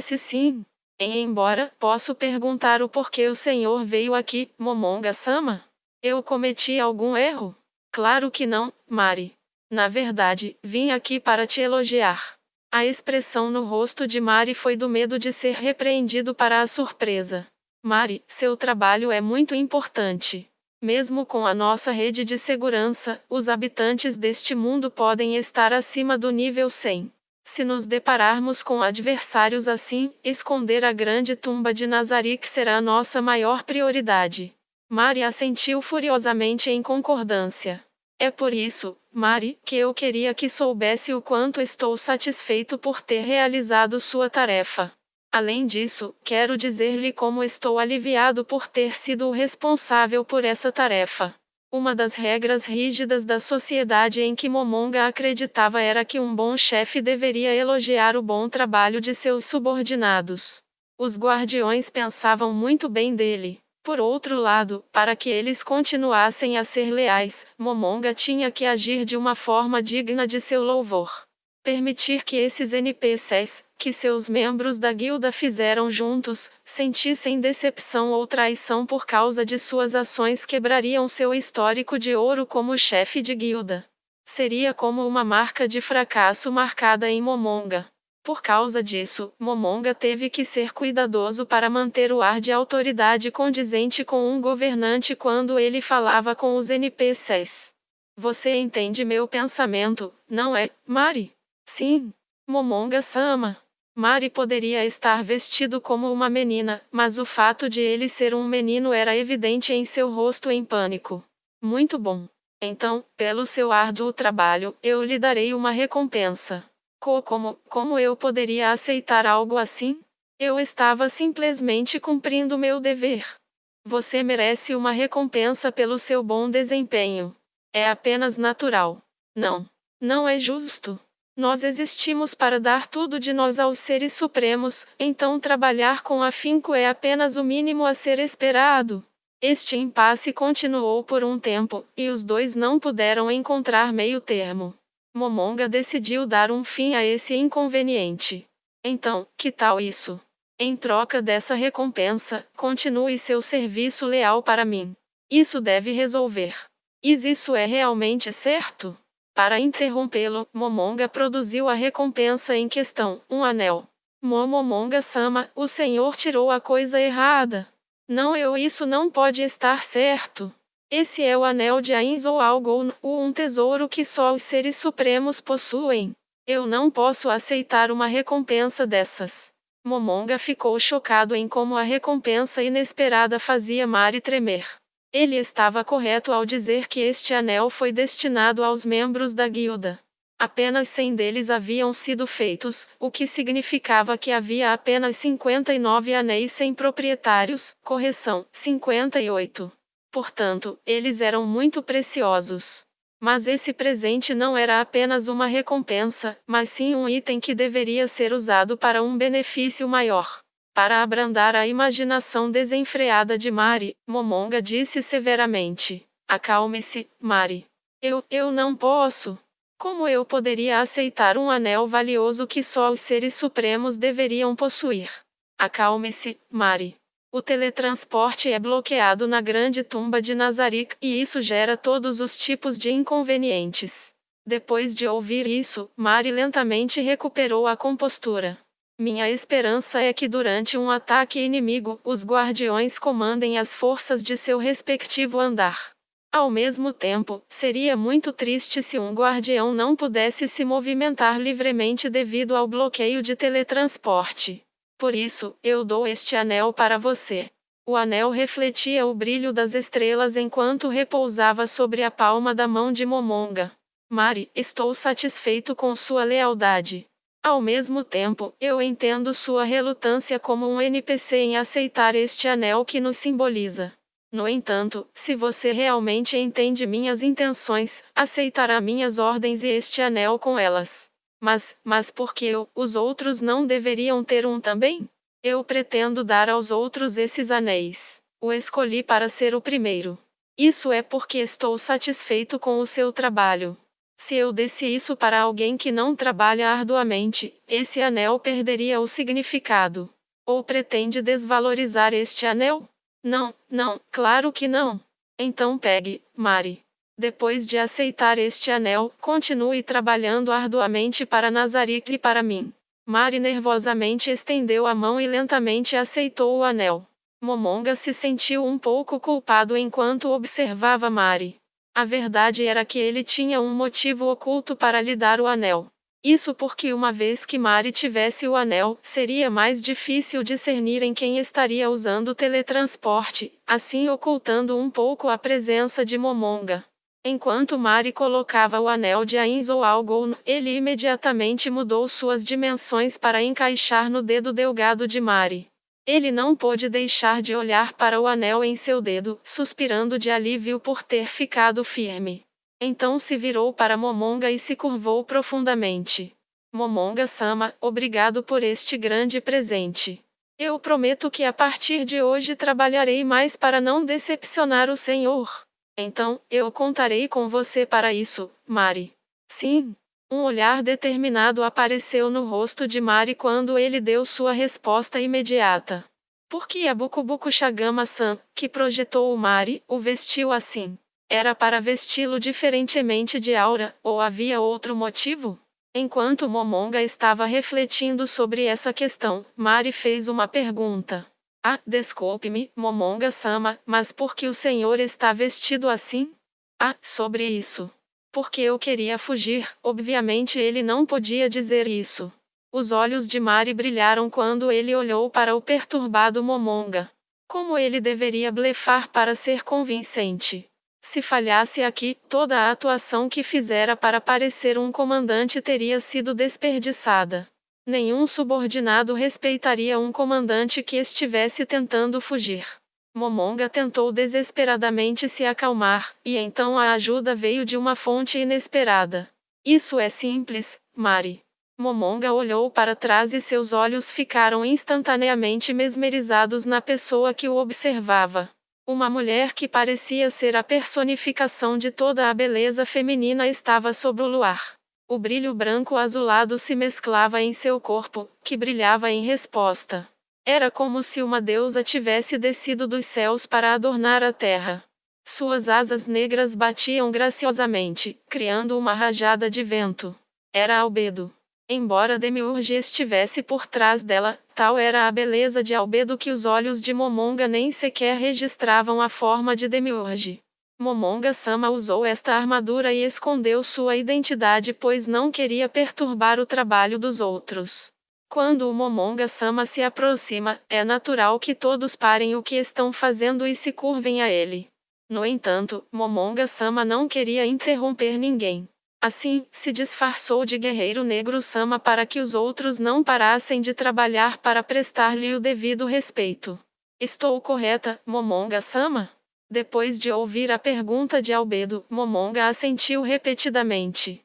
Se sim. Embora, posso perguntar o porquê o senhor veio aqui, Momonga-sama? Eu cometi algum erro? Claro que não, Mari. Na verdade, vim aqui para te elogiar. A expressão no rosto de Mari foi do medo de ser repreendido para a surpresa. Mari, seu trabalho é muito importante. Mesmo com a nossa rede de segurança, os habitantes deste mundo podem estar acima do nível 100. Se nos depararmos com adversários assim, esconder a grande tumba de Nazarick será nossa maior prioridade. Mari assentiu furiosamente em concordância. É por isso, Mari, que eu queria que soubesse o quanto estou satisfeito por ter realizado sua tarefa. Além disso, quero dizer-lhe como estou aliviado por ter sido o responsável por essa tarefa. Uma das regras rígidas da sociedade em que Momonga acreditava era que um bom chefe deveria elogiar o bom trabalho de seus subordinados. Os guardiões pensavam muito bem dele. Por outro lado, para que eles continuassem a ser leais, Momonga tinha que agir de uma forma digna de seu louvor. Permitir que esses NPCs, que seus membros da guilda fizeram juntos, sentissem decepção ou traição por causa de suas ações quebrariam seu histórico de ouro como chefe de guilda. Seria como uma marca de fracasso marcada em Momonga. Por causa disso, Momonga teve que ser cuidadoso para manter o ar de autoridade condizente com um governante quando ele falava com os NPCs. Você entende meu pensamento, não é, Mari? Sim. Momonga-sama. Mari poderia estar vestido como uma menina, mas o fato de ele ser um menino era evidente em seu rosto em pânico. Muito bom. Então, pelo seu árduo trabalho, eu lhe darei uma recompensa. Como eu poderia aceitar algo assim? Eu estava simplesmente cumprindo meu dever. Você merece uma recompensa pelo seu bom desempenho. É apenas natural. Não é justo. Nós existimos para dar tudo de nós aos seres supremos, então trabalhar com afinco é apenas o mínimo a ser esperado. Este impasse continuou por um tempo, e os dois não puderam encontrar meio termo. Momonga decidiu dar um fim a esse inconveniente. Então, que tal isso? Em troca dessa recompensa, continue seu serviço leal para mim. Isso deve resolver. Isso é realmente certo? Para interrompê-lo, Momonga produziu a recompensa em questão, um anel. Momonga-sama, o senhor tirou a coisa errada. Não, isso não pode estar certo. Esse é o anel de Ainz ou Algon, um tesouro que só os seres supremos possuem. Eu não posso aceitar uma recompensa dessas. Momonga ficou chocado em como a recompensa inesperada fazia Mari tremer. Ele estava correto ao dizer que este anel foi destinado aos membros da guilda. Apenas 100 deles haviam sido feitos, o que significava que havia apenas 59 anéis sem proprietários, correção, 58. Portanto, eles eram muito preciosos. Mas esse presente não era apenas uma recompensa, mas sim um item que deveria ser usado para um benefício maior. Para abrandar a imaginação desenfreada de Mari, Momonga disse severamente: acalme-se, Mari. Eu não posso. Como eu poderia aceitar um anel valioso que só os seres supremos deveriam possuir? Acalme-se, Mari. O teletransporte é bloqueado na grande tumba de Nazarick, e isso gera todos os tipos de inconvenientes. Depois de ouvir isso, Mari lentamente recuperou a compostura. Minha esperança é que durante um ataque inimigo, os guardiões comandem as forças de seu respectivo andar. Ao mesmo tempo, seria muito triste se um guardião não pudesse se movimentar livremente devido ao bloqueio de teletransporte. Por isso, eu dou este anel para você. O anel refletia o brilho das estrelas enquanto repousava sobre a palma da mão de Momonga. Mari, estou satisfeito com sua lealdade. Ao mesmo tempo, eu entendo sua relutância como um NPC em aceitar este anel que nos simboliza. No entanto, se você realmente entende minhas intenções, aceitará minhas ordens e este anel com elas. Mas por que os outros não deveriam ter um também? Eu pretendo dar aos outros esses anéis. O escolhi para ser o primeiro. Isso é porque estou satisfeito com o seu trabalho. Se eu desse isso para alguém que não trabalha arduamente, esse anel perderia o significado. Ou pretende desvalorizar este anel? Não, claro que não. Então pegue, Mari. Depois de aceitar este anel, continue trabalhando arduamente para Nazarick e para mim. Mari nervosamente estendeu a mão e lentamente aceitou o anel. Momonga se sentiu um pouco culpado enquanto observava Mari. A verdade era que ele tinha um motivo oculto para lhe dar o anel. Isso porque uma vez que Mari tivesse o anel, seria mais difícil discernir em quem estaria usando o teletransporte, assim ocultando um pouco a presença de Momonga. Enquanto Mari colocava o anel de Ainz ou Algon, ele imediatamente mudou suas dimensões para encaixar no dedo delgado de Mari. Ele não pôde deixar de olhar para o anel em seu dedo, suspirando de alívio por ter ficado firme. Então se virou para Momonga e se curvou profundamente. Momonga-sama, obrigado por este grande presente. Eu prometo que a partir de hoje trabalharei mais para não decepcionar o Senhor. Então, eu contarei com você para isso, Mari. Sim. Um olhar determinado apareceu no rosto de Mari quando ele deu sua resposta imediata. Por que a Bukubuku Shagama-san, que projetou o Mari, o vestiu assim? Era para vesti-lo diferentemente de Aura, ou havia outro motivo? Enquanto Momonga estava refletindo sobre essa questão, Mari fez uma pergunta. Ah, desculpe-me, Momonga-sama, mas por que o senhor está vestido assim? Ah, sobre isso. Porque eu queria fugir, obviamente ele não podia dizer isso. Os olhos de Mari brilharam quando ele olhou para o perturbado Momonga. Como ele deveria blefar para ser convincente? Se falhasse aqui, toda a atuação que fizera para parecer um comandante teria sido desperdiçada. Nenhum subordinado respeitaria um comandante que estivesse tentando fugir. Momonga tentou desesperadamente se acalmar, e então a ajuda veio de uma fonte inesperada. Isso é simples, Mari. Momonga olhou para trás e seus olhos ficaram instantaneamente mesmerizados na pessoa que o observava. Uma mulher que parecia ser a personificação de toda a beleza feminina estava sob o luar. O brilho branco azulado se mesclava em seu corpo, que brilhava em resposta. Era como se uma deusa tivesse descido dos céus para adornar a terra. Suas asas negras batiam graciosamente, criando uma rajada de vento. Era Albedo. Embora Demiurge estivesse por trás dela, tal era a beleza de Albedo que os olhos de Momonga nem sequer registravam a forma de Demiurge. Momonga-sama usou esta armadura e escondeu sua identidade pois não queria perturbar o trabalho dos outros. Quando o Momonga-sama se aproxima, é natural que todos parem o que estão fazendo e se curvem a ele. No entanto, Momonga-sama não queria interromper ninguém. Assim, se disfarçou de guerreiro negro-sama para que os outros não parassem de trabalhar para prestar-lhe o devido respeito. Estou correta, Momonga-sama? Depois de ouvir a pergunta de Albedo, Momonga assentiu repetidamente.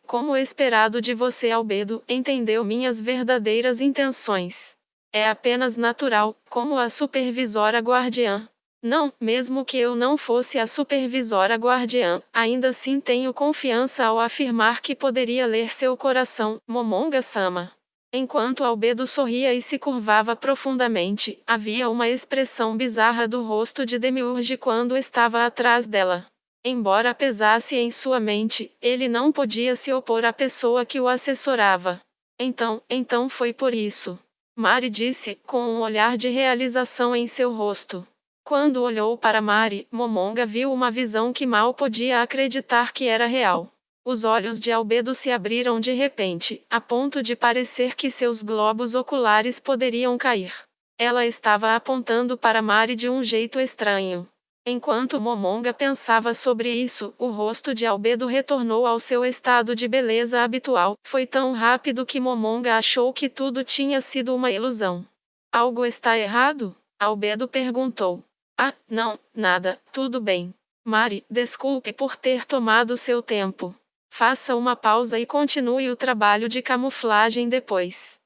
Como esperado de você, Albedo, entendeu minhas verdadeiras intenções. É apenas natural, como a supervisora guardiã. Não, mesmo que eu não fosse a supervisora guardiã, ainda assim tenho confiança ao afirmar que poderia ler seu coração, Momonga-sama. Enquanto Albedo sorria e se curvava profundamente, havia uma expressão bizarra do rosto de Demiurge quando estava atrás dela. Embora pesasse em sua mente, ele não podia se opor à pessoa que o assessorava. Então foi por isso. Mari disse, com um olhar de realização em seu rosto. Quando olhou para Mari, Momonga viu uma visão que mal podia acreditar que era real. Os olhos de Albedo se abriram de repente, a ponto de parecer que seus globos oculares poderiam cair. Ela estava apontando para Mari de um jeito estranho. Enquanto Momonga pensava sobre isso, o rosto de Albedo retornou ao seu estado de beleza habitual. Foi tão rápido que Momonga achou que tudo tinha sido uma ilusão. Algo está errado? Albedo perguntou. Ah, não, nada, tudo bem. Mari, desculpe por ter tomado seu tempo. Faça uma pausa e continue o trabalho de camuflagem depois.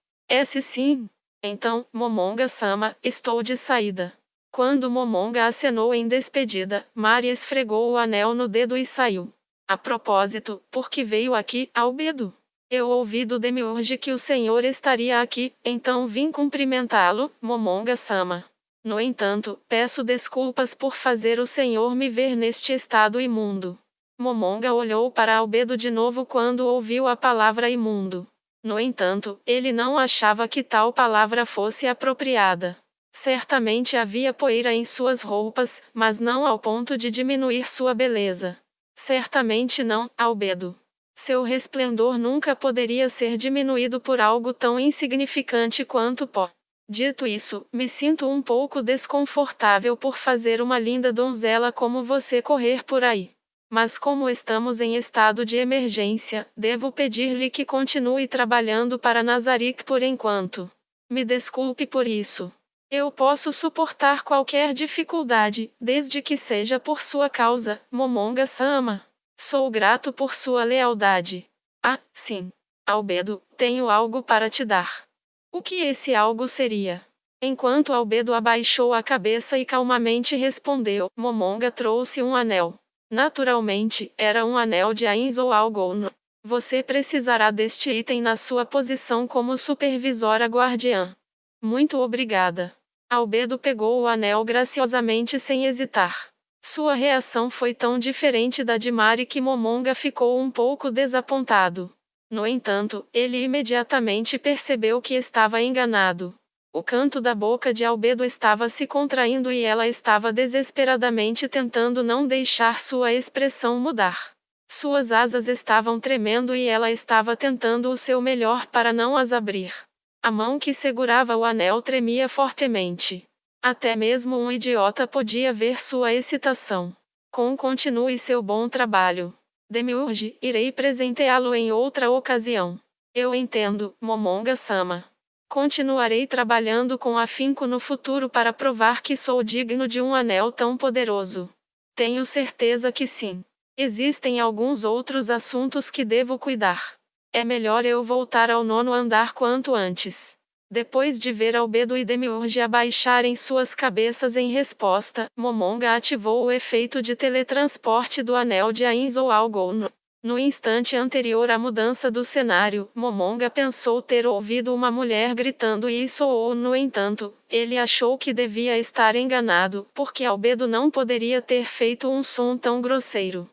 Se sim. Então, Momonga-sama, estou de saída. Quando Momonga acenou em despedida, Mari esfregou o anel no dedo e saiu. A propósito, por que veio aqui, Albedo? Eu ouvi do Demiurge que o senhor estaria aqui, então vim cumprimentá-lo, Momonga-sama. No entanto, peço desculpas por fazer o senhor me ver neste estado imundo. Momonga olhou para Albedo de novo quando ouviu a palavra imundo. No entanto, ele não achava que tal palavra fosse apropriada. Certamente havia poeira em suas roupas, mas não ao ponto de diminuir sua beleza. Certamente não, Albedo. Seu resplendor nunca poderia ser diminuído por algo tão insignificante quanto pó. Dito isso, me sinto um pouco desconfortável por fazer uma linda donzela como você correr por aí. Mas como estamos em estado de emergência, devo pedir-lhe que continue trabalhando para Nazarick por enquanto. Me desculpe por isso. Eu posso suportar qualquer dificuldade, desde que seja por sua causa, Momonga-sama. Sou grato por sua lealdade. Ah, sim. Albedo, tenho algo para te dar. O que esse algo seria? Enquanto Albedo abaixou a cabeça e calmamente respondeu, Momonga trouxe um anel. Naturalmente, era um anel de Ainz ou Algon. Você precisará deste item na sua posição como supervisora guardiã. Muito obrigada. Albedo pegou o anel graciosamente sem hesitar. Sua reação foi tão diferente da de Mari que Momonga ficou um pouco desapontado. No entanto, ele imediatamente percebeu que estava enganado. O canto da boca de Albedo estava se contraindo e ela estava desesperadamente tentando não deixar sua expressão mudar. Suas asas estavam tremendo e ela estava tentando o seu melhor para não as abrir. A mão que segurava o anel tremia fortemente. Até mesmo um idiota podia ver sua excitação. Continue seu bom trabalho. Demiurge, irei presenteá-lo em outra ocasião. Eu entendo, Momonga-sama. Continuarei trabalhando com afinco no futuro para provar que sou digno de um anel tão poderoso. Tenho certeza que sim. Existem alguns outros assuntos que devo cuidar. É melhor eu voltar ao nono andar quanto antes. Depois de ver Albedo e Demiurge abaixarem suas cabeças em resposta, Momonga ativou o efeito de teletransporte do anel de Ainz ou Algon. No instante anterior à mudança do cenário, Momonga pensou ter ouvido uma mulher gritando e soou. No entanto, ele achou que devia estar enganado, porque Albedo não poderia ter feito um som tão grosseiro.